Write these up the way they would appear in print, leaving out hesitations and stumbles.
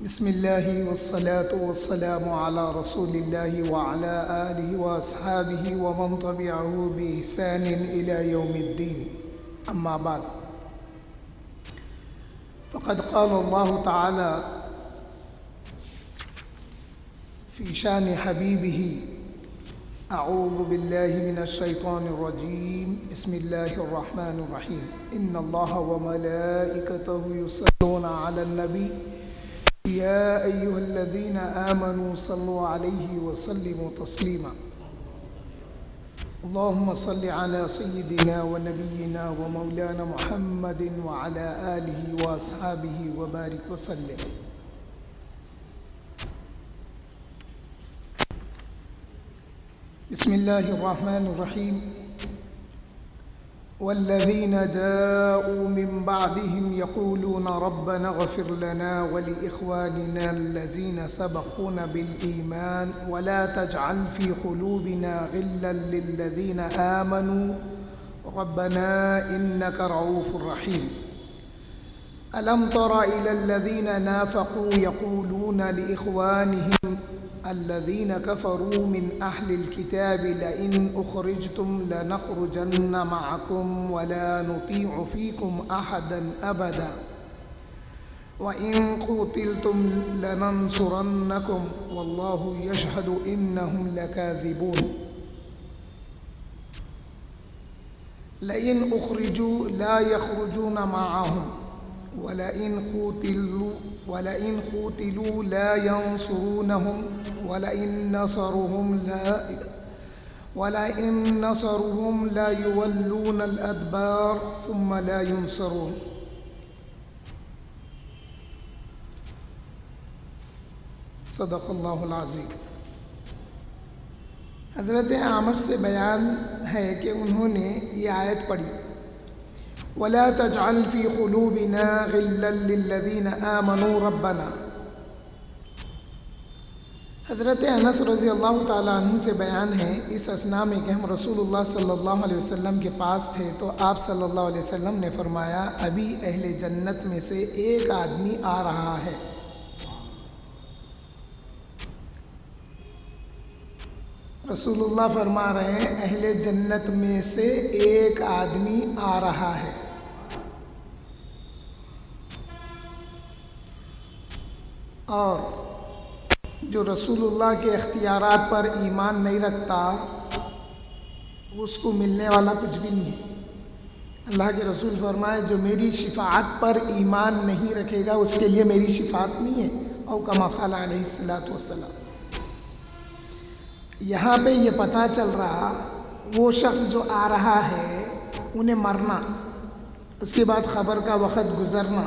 بسم اللہ والصلاة والسلام علی رسول اللہ وعلى آلہ واصحابہ ومن تبعہ بإحسان إلى يوم الدین اما بعد فقد قال اللہ تعالی في شان حبیبہ اعوذ باللہ من الشیطان الرجیم بسم اللہ الرحمن الرحیم ان اللہ وملائکتہ یصلون علی النبی يا أيها الذين آمنوا صلوا عليه وسلموا تسليما اللهم صل على سيدنا ونبينا ومولانا محمد وعلى آله وأصحابه وبارك وسلم. بسم الله الرحمن الرحيم والذين جاءوا من بعدهم يقولون ربنا اغفر لنا ولإخواننا الذين سبقونا بالإيمان ولا تجعل في قلوبنا غلا للذين آمنوا ربنا إنك رؤوف رحيم ألم تر إلى الذين نافقوا يقولون لإخوانهم الذين كفروا من أهل الكتاب لئن أخرجتم لنخرجن معكم ولا نطيع فيكم أحدا أبدا وإن قتلتم لننصرنكم والله يشهد إنهم لكاذبون لئن أخرجوا لا يخرجون معهم ولئن قتلوا لا ينصرونهم ولئن نصرهم لا يولون الأدبار ثم لا ينصرون. صدق اللہ العظیم. حضرت عامر سے بیان ہے کہ انہوں نے یہ آیت پڑھی وَلَا تَجْعَلْ فِي قُلُوبِنَا غِلًّا لِلَّذِينَ آمَنُوا رَبَّنَا. حضرت انس رضی اللہ تعالیٰ عنہ سے بیان ہے اس اثناء میں کہ ہم رسول اللہ صلی اللہ علیہ وسلم کے پاس تھے تو آپ صلی اللہ علیہ وسلم نے فرمایا ابھی اہل جنت میں سے ایک آدمی آ رہا ہے. رسول اللہ فرما رہے ہیں اہل جنت میں سے ایک آدمی آ رہا ہے. اور جو رسول اللہ کے اختیارات پر ایمان نہیں رکھتا اس کو ملنے والا کچھ بھی نہیں ہے. اللہ کے رسول فرمائے جو میری شفاعت پر ایمان نہیں رکھے گا اس کے لیے میری شفاعت نہیں ہے. او کما قال علیہ الصلوۃ والسلام. یہاں پہ یہ پتہ چل رہا وہ شخص جو آ رہا ہے انہیں مرنا، اس کے بعد خبر کا وقت گزرنا،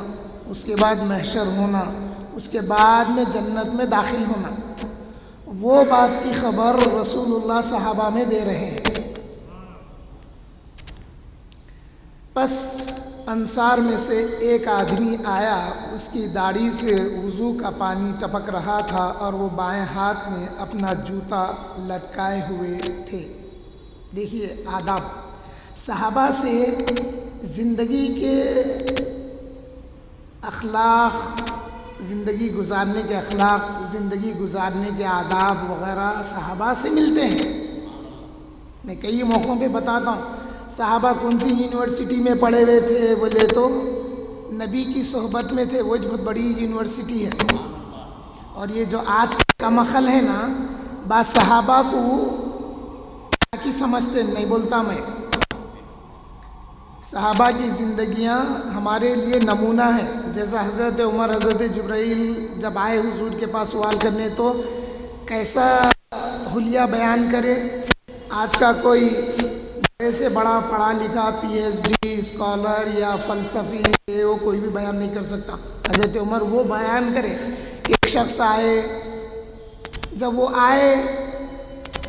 اس کے بعد محشر ہونا، اس کے بعد میں جنت میں داخل ہونا، وہ بات کی خبر رسول اللہ صحابہ میں دے رہے ہیں. پس انصار میں سے ایک آدمی آیا، اس کی داڑھی سے وضو کا پانی ٹپک رہا تھا اور وہ بائیں ہاتھ میں اپنا جوتا لٹکائے ہوئے تھے. دیکھیے آداب صحابہ سے زندگی کے اخلاق، زندگی گزارنے کے اخلاق، زندگی گزارنے کے آداب وغیرہ صحابہ سے ملتے ہیں. میں کئی موقعوں پہ بتاتا ہوں صحابہ کون سی یونیورسٹی میں پڑھے ہوئے تھے، بولے تو نبی کی صحبت میں تھے. وہ بہت بڑی یونیورسٹی ہے. اور یہ جو آج کا مخل ہے نا بعض صحابہ کو کیا سمجھتے نہیں بولتا میں. صحابہ کی زندگیاں ہمارے لیے نمونہ ہیں. جیسا حضرت عمر، حضرت جبرائیل جب آئے حضور کے پاس سوال کرنے تو کیسا حلیہ بیان کرے. آج کا کوئی ایسے بڑا پڑھا لکھا پی ایچ ڈی اسکالر یا فلسفی وہ کوئی بھی بیان نہیں کر سکتا. حضرت عمر وہ بیان کرے کہ ایک شخص آئے، جب وہ آئے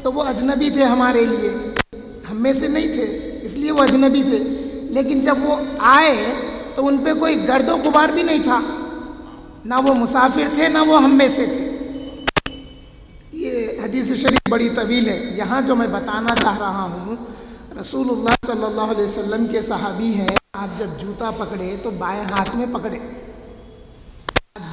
تو وہ اجنبی تھے ہمارے لیے، ہم میں سے نہیں تھے اس لیے وہ اجنبی تھے، لیکن جب وہ آئے تو ان پہ کوئی گرد و غبار بھی نہیں تھا، نہ وہ مسافر تھے نہ وہ ہم میں سے تھے. یہ حدیث شریف بڑی طویل ہے. یہاں جو میں بتانا چاہ رہا ہوں رسول اللہ صلی اللہ علیہ وسلم کے صحابی ہیں. آپ جب جوتا پکڑے تو بائیں ہاتھ میں پکڑے،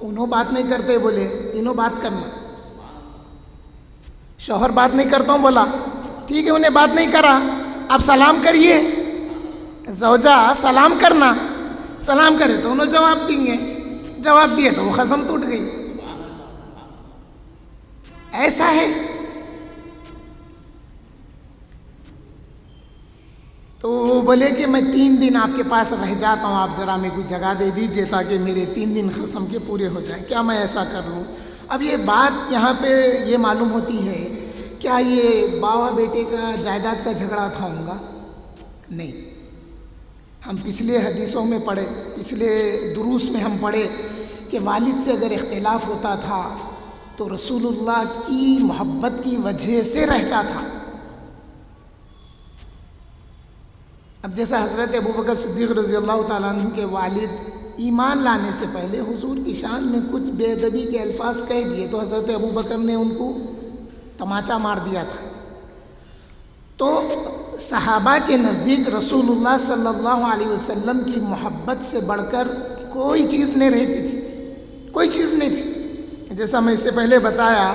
انہوں بات نہیں کرتے، بولے انہوں بات کرنا. شوہر بات نہیں کرتا ہوں بولا، ٹھیک ہے انہیں بات نہیں کرا، اب سلام کریے. زوجہ سلام کرنا، سلام کرے تو انہوں جواب دیں گے، جواب دیے تو وہ قسم ٹوٹ گئی. ایسا ہے. تو وہ بولے کہ میں 3 دن آپ کے پاس رہ جاتا ہوں، آپ ذرا میرے کو جگہ دے دیجئے تاکہ میرے 3 دن قسم کے پورے ہو جائیں. کیا میں ایسا کر لوں؟ اب یہ بات یہاں پہ یہ معلوم ہوتی ہے، کیا یہ باوا بیٹے کا جائیداد کا جھگڑا تھا ہوں گا؟ نہیں. ہم پچھلے حدیثوں میں پڑھے، پچھلے دروس میں ہم پڑھے کہ والد سے اگر اختلاف ہوتا تھا تو رسول اللہ کی محبت کی وجہ سے رہتا تھا. اب جیسا حضرت ابوبکر صدیق رضی اللہ تعالیٰ عنہ کے والد ایمان لانے سے پہلے حضور کی شان میں کچھ بے ادبی کے الفاظ کہہ دیے تو حضرت ابوبکر نے ان کو تماچا مار دیا تھا. تو صحابہ کے نزدیک رسول اللہ صلی اللہ علیہ وسلم کی محبت سے بڑھ کر کوئی چیز نہیں رہتی تھی، کوئی چیز نہیں تھی. جیسا میں اس سے پہلے بتایا،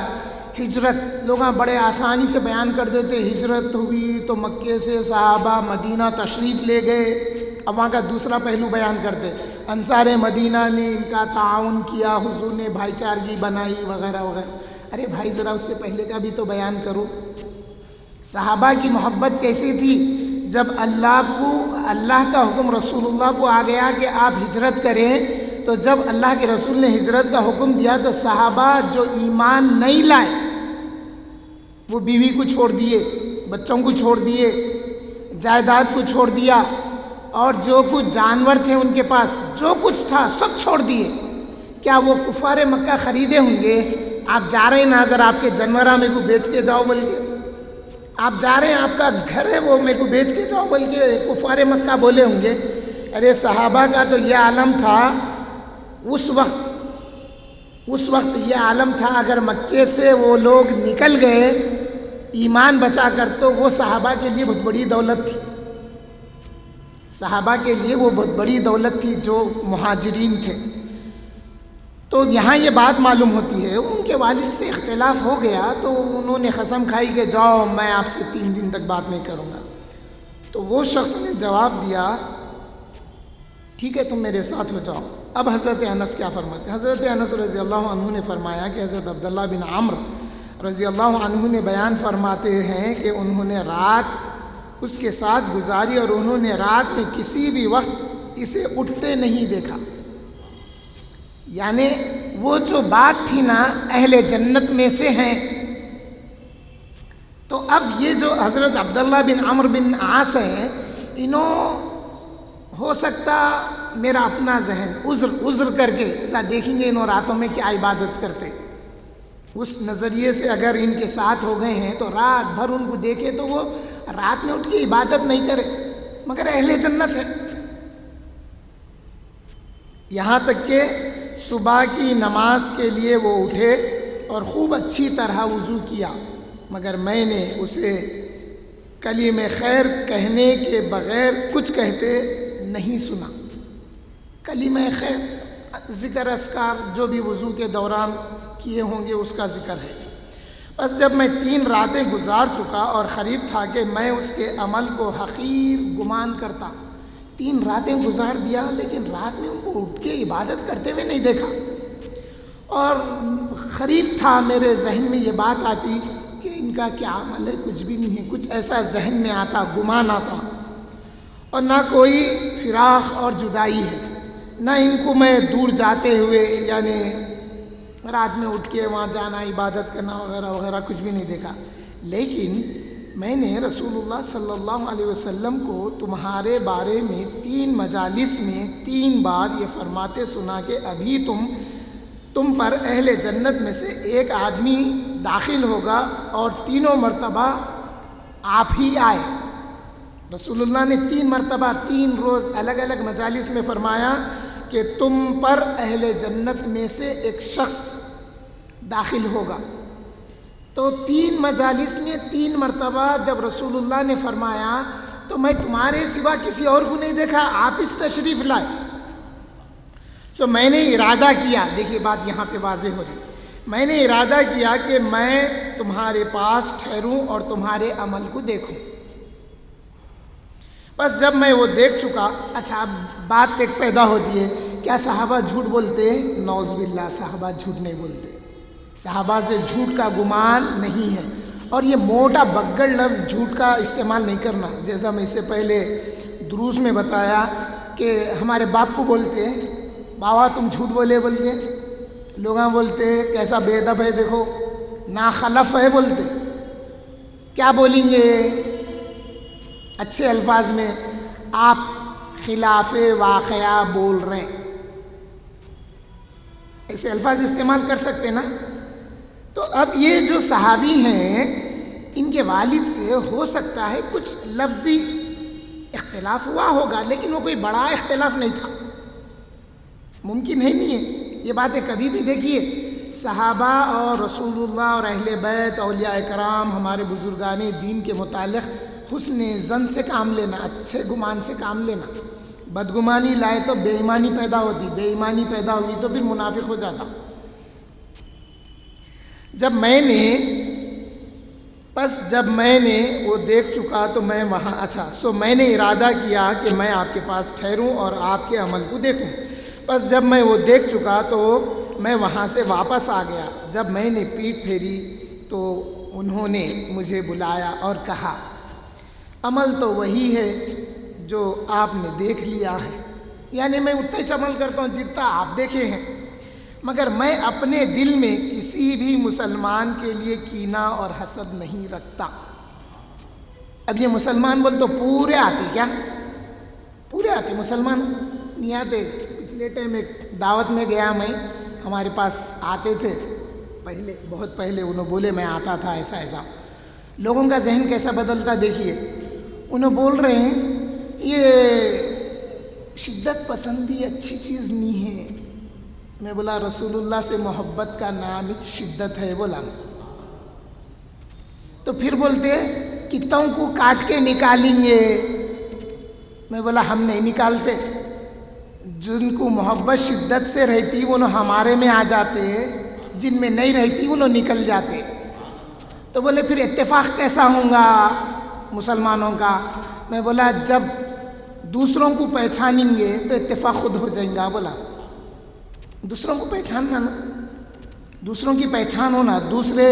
ہجرت لوگ بڑے آسانی سے بیان کر دیتے، ہجرت ہوئی تو مکے سے صحابہ مدینہ تشریف لے گئے. اب وہاں کا دوسرا پہلو بیان کرتے، انصار مدینہ نے ان کا تعاون کیا، حضور نے بھائی چارگی بنائی وغیرہ وغیرہ. ارے بھائی ذرا اس سے پہلے کا بھی تو بیان کرو. صحابہ کی محبت کیسی تھی؟ جب اللہ کا حکم رسول اللہ کو آ گیا کہ آپ ہجرت کریں، تو جب اللہ کے رسول نے ہجرت کا حکم دیا تو صحابہ جو ایمان نہیں لائے وہ بیوی کو چھوڑ دیے، بچوں کو چھوڑ دیے، جائیداد کو چھوڑ دیا، اور جو کچھ جانور تھے ان کے پاس جو کچھ تھا سب چھوڑ دیے. کیا وہ کفار مکہ خریدے ہوں گے؟ آپ جا رہے ہیں ناظر آپ کے جانورہ میرے کو بیچ کے جاؤ بول کے، آپ جا رہے ہیں آپ کا گھر ہے وہ میرے کو بیچ کے جاؤ بول کے کفار مکہ بولے ہوں گے؟ ارے صحابہ کا تو یہ عالم تھا اس وقت یہ عالم تھا، اگر مکے سے وہ لوگ نکل گئے ایمان بچا کر تو وہ صحابہ کے لیے بہت بڑی دولت تھی. صحابہ کے لیے وہ بہت بڑی دولت تھی جو مہاجرین تھے. تو یہاں یہ بات معلوم ہوتی ہے ان کے والد سے اختلاف ہو گیا تو انہوں نے قسم کھائی کہ جاؤ میں آپ سے 3 دن تک بات نہیں کروں گا. تو وہ شخص نے جواب دیا ٹھیک ہے تم میرے ساتھ ہو جاؤ. اب حضرت انس کیا فرماتے ہیں؟ حضرت انس رضی اللہ عنہ نے فرمایا کہ حضرت عبداللہ بن عمرو رضی اللہ عنہ نے بیان فرماتے ہیں کہ انہوں نے رات اس کے ساتھ گزاری اور انہوں نے رات میں کسی بھی وقت اسے اٹھتے نہیں دیکھا. یعنی وہ جو بات تھی نا اہل جنت میں سے ہیں. تو اب یہ جو حضرت عبداللہ بن عمرو بن عاص ہیں، انہوں ہو سکتا میرا اپنا ذہن عذر کر کے دیکھیں گے انہوں راتوں میں کیا عبادت کرتے، اس نظریے سے اگر ان کے ساتھ ہو گئے ہیں تو رات بھر ان کو دیکھے تو وہ رات میں اٹھ کے عبادت نہیں کرے، مگر اہل جنت ہے. یہاں تک کہ صبح کی نماز کے لیے وہ اٹھے اور خوب اچھی طرح وضو کیا، مگر میں نے اسے کلمہ خیر کہنے کے بغیر کچھ کہتے نہیں سنا. کلمہ خیر ذکر اذکار جو بھی وضو کے دوران کیے ہوں گے اس کا ذکر ہے. بس جب میں 3 راتیں گزار چکا اور قریب تھا کہ میں اس کے عمل کو حقیر گمان کرتا. 3 راتیں گزار دیا لیکن رات میں ان کو اٹھ کے عبادت کرتے ہوئے نہیں دیکھا، اور قریب تھا میرے ذہن میں یہ بات آتی کہ ان کا کیا عمل ہے، کچھ بھی نہیں ہے، کچھ ایسا ذہن میں آتا، گمان آتا. اور نہ کوئی فراق اور جدائی ہے، نہ ان کو میں دور جاتے ہوئے یعنی رات میں اٹھ کے وہاں جانا عبادت کرنا وغیرہ وغیرہ کچھ بھی نہیں دیکھا. لیکن میں نے رسول اللہ صلی اللہ علیہ وسلم کو تمہارے بارے میں 3 مجالس میں 3 بار یہ فرماتے سنا کہ ابھی تم پر اہل جنت میں سے ایک آدمی داخل ہوگا اور 3 مرتبہ آپ ہی آئے. رسول اللہ نے 3 مرتبہ 3 روز الگ الگ مجالس میں فرمایا کہ تم پر اہل جنت میں سے ایک شخص داخل ہوگا. تو 3 مجالس میں 3 مرتبہ جب رسول اللہ نے فرمایا تو میں تمہارے سوا کسی اور کو نہیں دیکھا، آپ اس تشریف لائے. سو میں نے ارادہ کیا، دیکھیے بات یہاں پہ واضح ہو رہی، میں نے ارادہ کیا کہ میں تمہارے پاس ٹھہروں اور تمہارے عمل کو دیکھوں۔ بس جب میں وہ دیکھ چکا، اچھا اب بات ایک پیدا ہوتی ہے، کیا صحابہ جھوٹ بولتے؟ نعوذ باللہ، صحابہ جھوٹ نہیں بولتے، صحابہ سے جھوٹ کا گمان نہیں ہے۔ اور یہ موٹا بگڑ لفظ جھوٹ کا استعمال نہیں کرنا، جیسا میں اس سے پہلے دروس میں بتایا کہ ہمارے باپ کو بولتے ہیں بابا تم جھوٹ بولے بول کے، لوگاں بولتے کیسا بے ادب ہے، دیکھو ناخلف ہے، بولتے کیا بولیں گے اچھے الفاظ میں، آپ خلاف واقعہ بول رہے ہیں، ایسے الفاظ استعمال کر سکتے نا۔ تو اب یہ جو صحابی ہیں ان کے والد سے ہو سکتا ہے کچھ لفظی اختلاف ہوا ہوگا، لیکن وہ کوئی بڑا اختلاف نہیں تھا، ممکن ہے نہیں ہے یہ باتیں کبھی بھی۔ دیکھیے صحابہ اور رسول اللہ اور اہل بیت اولیاء کرام ہمارے بزرگان دین کے متعلق حسن ظن سے کام لینا، اچھے گمان سے کام لینا، بدگمانی لائے تو بے ایمانی پیدا ہوتی، بے ایمانی پیدا ہوئی تو پھر منافق ہو جاتا۔ جب میں نے وہ دیکھ چکا تو میں وہاں، اچھا سو میں نے ارادہ کیا کہ میں آپ کے پاس ٹھہروں اور آپ کے عمل کو دیکھوں۔ بس جب میں وہ دیکھ چکا تو میں وہاں سے واپس آ گیا۔ جب میں نے پیٹھ پھیری تو انہوں نے مجھے بلایا اور کہا عمل تو وہی ہے جو آپ نے دیکھ لیا ہے، یعنی میں اتنا ہی عمل کرتا ہوں جتنا آپ دیکھے ہیں، مگر میں اپنے دل میں کسی بھی مسلمان کے لیے کینہ اور حسد نہیں رکھتا۔ اب یہ مسلمان بول تو پورے آتے، کیا پورے آتے مسلمان نہیں آتے؟ پچھلے ٹائم ایک دعوت میں گیا میں، ہمارے پاس آتے تھے پہلے، بہت پہلے، انہوں بولے میں آتا تھا ایسا ایسا، لوگوں کا ذہن کیسا بدلتا دیکھیے، انہوں بول رہے ہیں یہ شدت پسندی اچھی چیز نہیں ہے۔ میں بولا رسول اللہ سے محبت کا نام شدت ہے، بولا تو پھر بولتے کتوں کو کاٹ کے نکالیں گے، میں بولا ہم نہیں نکالتے، جن کو محبت شدت سے رہتی وہ ہمارے میں آ جاتے، جن میں نہیں رہتی وہ نکل جاتے۔ تو بولے پھر اتفاق کیسا ہوگا مسلمانوں کا؟ میں بولا جب دوسروں کو پہچانیں گے تو اتفاق خود ہو جائیں گا۔ بولا دوسروں کو پہچاننا نا، دوسروں کی پہچان ہونا، دوسرے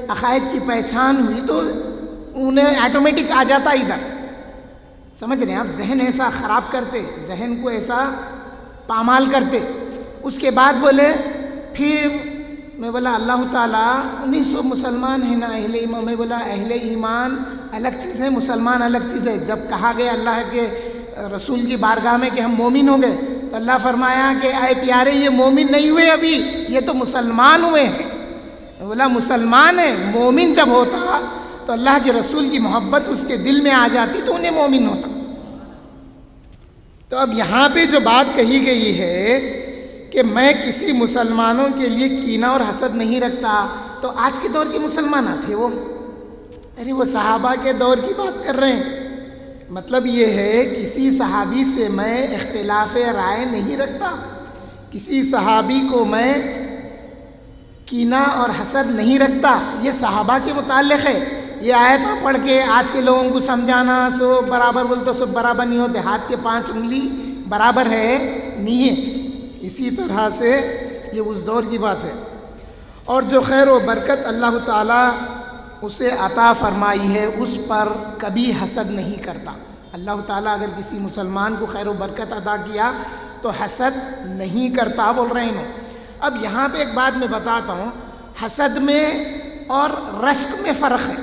عقائد کی پہچان ہوئی تو انہیں آٹومیٹک آ جاتا ادھر، سمجھ رہے ہیں آپ؟ ذہن ایسا خراب کرتے، ذہن کو ایسا پامال کرتے۔ اس کے بعد بولے پھر میں بولا اللہ تعالیٰ 1900 مسلمان ہیں نا اہل ایمان، میں بولا اہل ایمان الگ چیز ہے، مسلمان الگ چیز ہے۔ جب کہا گیا اللہ کے رسول کی بارگاہ میں کہ ہم مومن ہو گئے تو اللہ فرمایا کہ اے پیارے یہ مومن نہیں ہوئے ابھی، یہ تو مسلمان ہوئے ہیں۔ میں بولا مسلمان ہے، مومن جب ہوتا تو اللہ کے رسول کی محبت اس کے دل میں آ جاتی تو انہیں مومن ہوتا۔ تو اب یہاں پہ جو بات کہی گئی ہے کہ میں کسی مسلمانوں کے لیے کینہ اور حسد نہیں رکھتا، تو آج کے دور کے مسلمان تھے وہ، ارے وہ صحابہ کے دور کی بات کر رہے ہیں۔ مطلب یہ ہے کسی صحابی سے میں اختلاف رائے نہیں رکھتا، کسی صحابی کو میں کینہ اور حسد نہیں رکھتا، یہ صحابہ کے متعلق ہے۔ یہ آیتیں پڑھ کے آج کے لوگوں کو سمجھانا سو برابر بولتے سو برابر نہیں ہوتے، ہاتھ کے 5 انگلی برابر ہے نہیں ہے، اسی طرح سے یہ اس دور کی بات ہے۔ اور جو خیر و برکت اللہ تعالیٰ اسے عطا فرمائی ہے اس پر کبھی حسد نہیں کرتا۔ اللہ تعالیٰ اگر کسی مسلمان کو خیر و برکت عطا کیا تو حسد نہیں کرتا، بول رہے ہیں۔ اب یہاں پہ ایک بات میں بتاتا ہوں، حسد میں اور رشک میں فرق ہے۔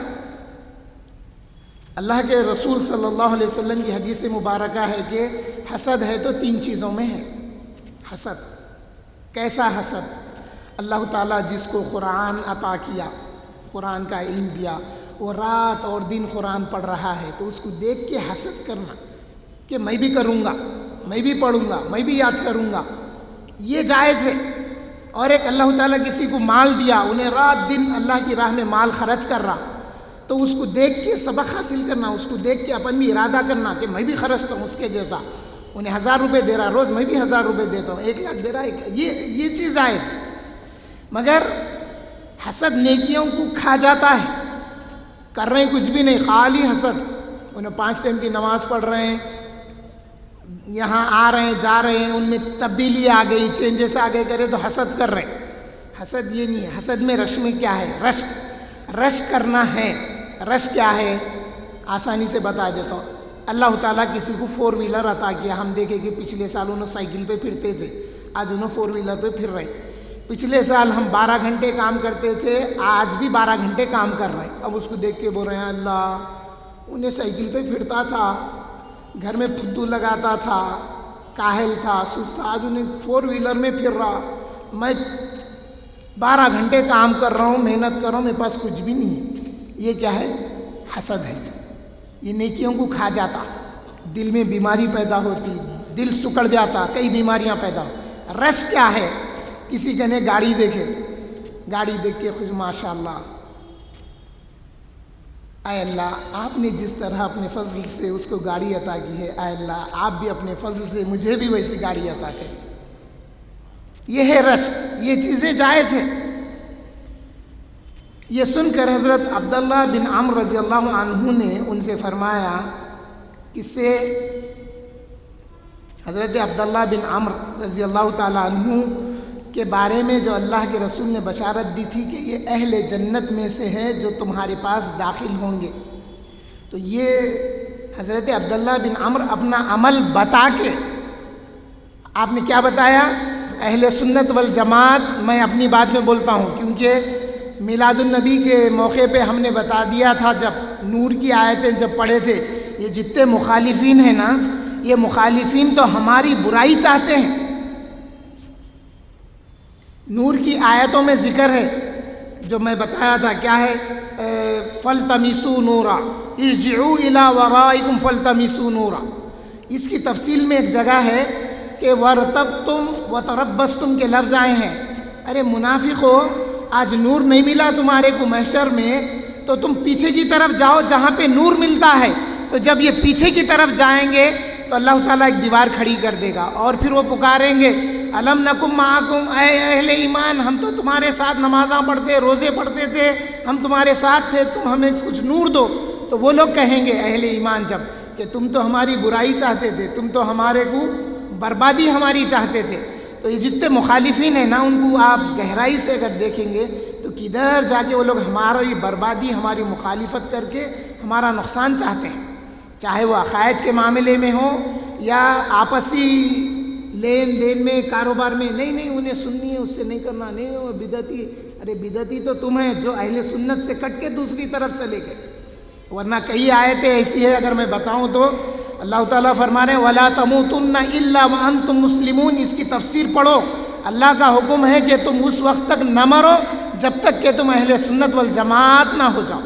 اللہ کے رسول صلی اللہ علیہ وسلم کی حدیث مبارکہ ہے کہ حسد ہے تو 3 چیزوں میں ہے۔ حسد کیسا حسد؟ اللہ تعالیٰ جس کو قرآن عطا کیا، قرآن کا علم دیا، وہ رات اور دن قرآن پڑھ رہا ہے تو اس کو دیکھ کے حسد کرنا کہ میں بھی کروں گا، میں بھی پڑھوں گا، میں بھی یاد کروں گا، یہ جائز ہے۔ اور ایک اللہ تعالیٰ کسی کو مال دیا، انہیں رات دن اللہ کی راہ میں مال خرچ کر رہا، تو اس کو دیکھ کے سبق حاصل کرنا، اس کو دیکھ کے اپن بھی ارادہ کرنا کہ میں بھی خرچتا ہوں اس کے جیسا، انہیں 1000 روپے دے رہا روز، میں بھی 1000 روپے دیتا ہوں، 1 لاکھ دے رہا ہے، یہ چیز جائز ہے۔ مگر حسد نیکیوں کو کھا جاتا ہے، کر رہے ہیں کچھ بھی نہیں، خالی حسد، انہیں 5 ٹائم کی نماز پڑھ رہے ہیں، یہاں آ رہے ہیں جا رہے ہیں، ان میں تبدیلی آ گئی، چینجز آ گئے کرے تو حسد کر رہے ہیں۔ حسد یہ نہیں ہے، حسد میں رش میں کیا ہے، رشک کرنا ہے۔ رش کیا ہے آسانی سے بتا دیتا ہوں۔ اللہ تعالیٰ کسی کو 4 ویلر عطا کیا، ہم دیکھیں کہ پچھلے سال انہوں سائیکل پہ پھرتے تھے، آج انہوں 4 ویلر پہ پھر رہے ہیں۔ پچھلے سال ہم 12 گھنٹے کام کرتے تھے، آج بھی 12 گھنٹے کام کر رہے ہیں۔ اب اس کو دیکھ کے بول رہے ہیں اللہ، انہیں سائیکل پہ پھرتا تھا، گھر میں پھدو لگاتا تھا، کاہل تھا، سست تھا، آج انہیں 4 ویلر میں پھر رہا، میں 12 گھنٹے کام کر رہا ہوں، محنت کر رہا ہوں، میرے پاس کچھ بھی نہیں ہے۔ یہ کیا ہے؟ حسد ہے۔ یہ نیکیوں کو کھا جاتا، دل میں بیماری پیدا ہوتی، دل سکڑ جاتا، کئی بیماریاں پیدا ہو۔ رش کیا ہے؟ کسی کے نے گاڑی دیکھے، گاڑی دیکھ کے خوش، ماشاء اللہ، اے اللہ آپ نے جس طرح اپنے فضل سے اس کو گاڑی عطا کی ہے، اے اللہ آپ بھی اپنے فضل سے مجھے بھی ویسی گاڑی عطا کریں۔ یہ ہے رش، یہ چیزیں جائز ہیں۔ یہ سن کر حضرت عبداللہ بن عمرو رضی اللہ عنہ نے ان سے فرمایا، کس سے؟ حضرت عبداللہ بن عمرو رضی اللہ تعالیٰ عنہ کے بارے میں جو اللہ کے رسول نے بشارت دی تھی کہ یہ اہل جنت میں سے ہے جو تمہارے پاس داخل ہوں گے۔ تو یہ حضرت عبداللہ بن عمرو اپنا عمل بتا کے، آپ نے کیا بتایا؟ اہل سنت والجماعت، میں اپنی بات میں بولتا ہوں کیونکہ میلاد النبی کے موقع پہ ہم نے بتا دیا تھا، جب نور کی آیتیں جب پڑھے تھے، یہ جتنے مخالفین ہیں نا، یہ مخالفین تو ہماری برائی چاہتے ہیں۔ نور کی آیتوں میں ذکر ہے جو میں بتایا تھا، کیا ہے؟ فَالْتَمِسُوا نُورًا ارْجِعُوا إِلَىٰ وَرَائِكُمْ فَالْتَمِسُوا نُورًا۔ اس کی تفصیل میں ایک جگہ ہے کہ وَارْتَبْتُمْ وَتَرَبَّصْتُمْ کے لفظ آئے ہیں۔ ارے منافقو، آج نور نہیں ملا تمہارے کو محشر میں، تو تم پیچھے کی طرف جاؤ جہاں پہ نور ملتا ہے۔ تو جب یہ پیچھے کی طرف جائیں گے تو اللہ تعالیٰ ایک دیوار کھڑی کر دے گا، اور پھر وہ پکاریں گے الم نکم معکم، اے اہل ایمان، ہم تو تمہارے ساتھ نمازاں پڑھتے، روزے پڑھتے تھے، ہم تمہارے ساتھ تھے، تم ہمیں کچھ نور دو۔ تو وہ لوگ کہیں گے اہل ایمان جب، کہ تم تو ہماری برائی چاہتے تھے، تم تو ہمارے کو بربادی ہماری چاہتے تھے۔ تو یہ جتنے مخالفین ہیں نا، ان کو آپ گہرائی سے اگر دیکھیں گے تو کدھر جا کے وہ لوگ ہماری بربادی، ہماری مخالفت کر کے ہمارا نقصان چاہتے ہیں، چاہے وہ عقائد کے معاملے میں ہو یا آپسی لین دین میں، کاروبار میں۔ نہیں انہیں سننی ہے، اس سے نہیں کرنا، نہیں وہ بدعتی۔ ارے بدعتی تو تم ہیں جو اہل سنت سے کٹ کے دوسری طرف چلے گئے، ورنہ کئی آیتیں ایسی ہیں اگر میں بتاؤں تو اللہ تعالیٰ فرما رہے ہیں وَلَا تَمُوتُنَّ إِلَّا وَأَنْتُمْ مُسْلِمُونَ۔ اس کی تفسیر پڑھو، اللہ کا حکم ہے کہ تم اس وقت تک نہ مرو جب تک کہ تم اہل سنت والجماعت نہ ہو جاؤ۔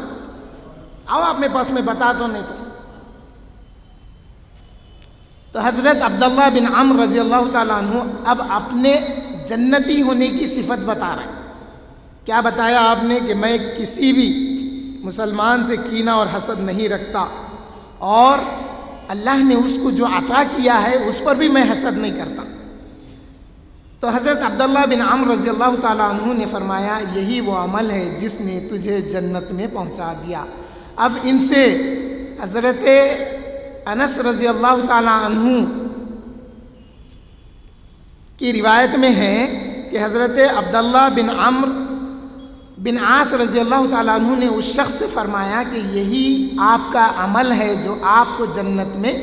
آؤ آپ میرے پاس میں بتا دو، نہیں تو حضرت عبداللہ بن عمرو رضی اللہ تعالیٰ عنہ اب اپنے جنتی ہونے کی صفت بتا رہے ہیں۔ کیا بتایا آپ نے؟ کہ میں کسی بھی مسلمان سے کینہ اور حسد نہیں رکھتا، اور اللہ نے اس کو جو عطا کیا ہے اس پر بھی میں حسد نہیں کرتا۔ تو حضرت عبداللہ بن عمرو رضی اللہ تعالیٰ عنہ نے فرمایا یہی وہ عمل ہے جس نے تجھے جنت میں پہنچا دیا۔ اب ان سے حضرت انس رضی اللہ تعالیٰ عنہ کی روایت میں ہے کہ حضرت عبداللہ بن عمرو بن عاص رضی اللہ تعالیٰ عنہ نے اس شخص سے فرمایا کہ یہی آپ کا عمل ہے جو آپ کو جنت میں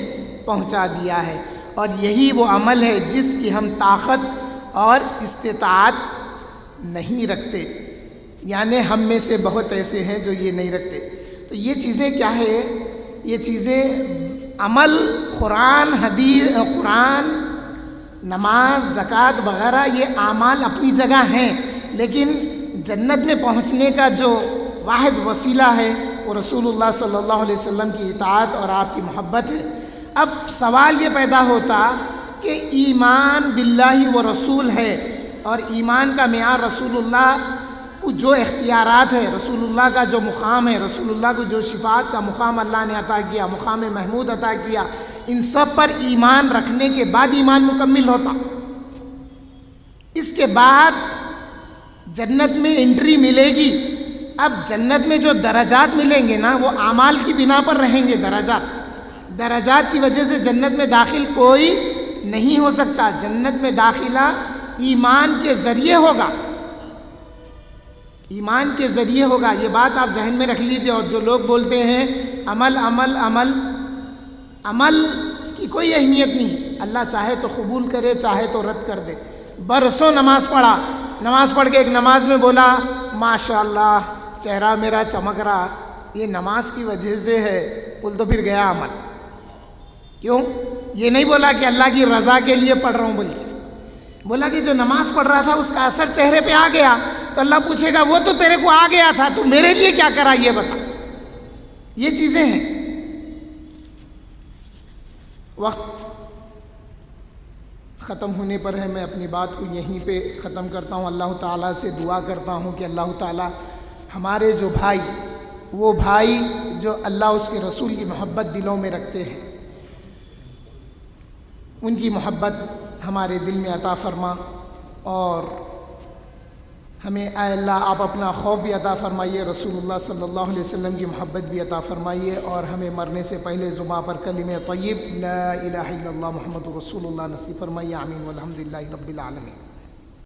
پہنچا دیا ہے، اور یہی وہ عمل ہے جس کی ہم طاقت اور استطاعت نہیں رکھتے، یعنی ہم میں سے بہت ایسے ہیں جو یہ نہیں رکھتے۔ تو یہ چیزیں کیا ہے؟ یہ چیزیں عمل، قرآن، حدیث، قرآن، نماز، زکوٰۃ وغیرہ، یہ اعمال اپنی جگہ ہیں، لیکن جنت میں پہنچنے کا جو واحد وسیلہ ہے وہ رسول اللہ صلی اللہ علیہ وسلم کی اطاعت اور آپ کی محبت ہے۔ اب سوال یہ پیدا ہوتا کہ ایمان باللہ و رسول ہے، اور ایمان کا معیار رسول اللہ کو جو اختیارات ہے، رسول اللہ کا جو مقام ہے، رسول اللہ کو جو شفاعت کا مقام اللہ نے عطا کیا، مقام محمود عطا کیا، ان سب پر ایمان رکھنے کے بعد ایمان مکمل ہوتا. اس کے بعد جنت میں انٹری ملے گی. اب جنت میں جو درجات ملیں گے نا وہ اعمال کی بنا پر رہیں گے. درجات کی وجہ سے جنت میں داخل کوئی نہیں ہو سکتا. جنت میں داخلہ ایمان کے ذریعے ہوگا. ایمان کے ذریعے ہوگا. یہ بات آپ ذہن میں رکھ لیجئے. اور جو لوگ بولتے ہیں عمل عمل عمل، عمل کی کوئی اہمیت نہیں. اللہ چاہے تو قبول کرے، چاہے تو رد کر دے. برسوں نماز پڑھا، نماز پڑھ کے ایک نماز میں بولا ماشاءاللہ چہرہ میرا چمک رہا، یہ نماز کی وجہ سے ہے. بول تو پھر گیا عمل. کیوں؟ یہ نہیں بولا کہ اللہ کی رضا کے لیے پڑھ رہا ہوں، بلکہ بولا کہ جو نماز پڑھ رہا تھا اس کا اثر چہرے پہ آ گیا. تو اللہ پوچھے گا وہ تو تیرے کو آ گیا تھا، تو میرے لیے کیا کرا یہ بتا. یہ چیزیں ہیں. وقت ختم ہونے پر ہے. میں اپنی بات کو یہیں پہ ختم کرتا ہوں. اللہ تعالیٰ سے دعا کرتا ہوں کہ اللہ تعالیٰ ہمارے جو بھائی، وہ بھائی جو اللہ اس کے رسول کی محبت دلوں میں رکھتے ہیں، ان کی محبت ہمارے دل میں عطا فرما. اور ہمیں اے اللہ آپ اپنا خوف بھی عطا فرمائیے، رسول اللہ صلی اللہ علیہ وسلم کی محبت بھی عطا فرمائیے. اور ہمیں مرنے سے پہلے زباں پر کلمہ طیب لا الہ الا اللہ محمد رسول اللہ نصیب فرمائیے. آمین والحمد للہ رب العالمین.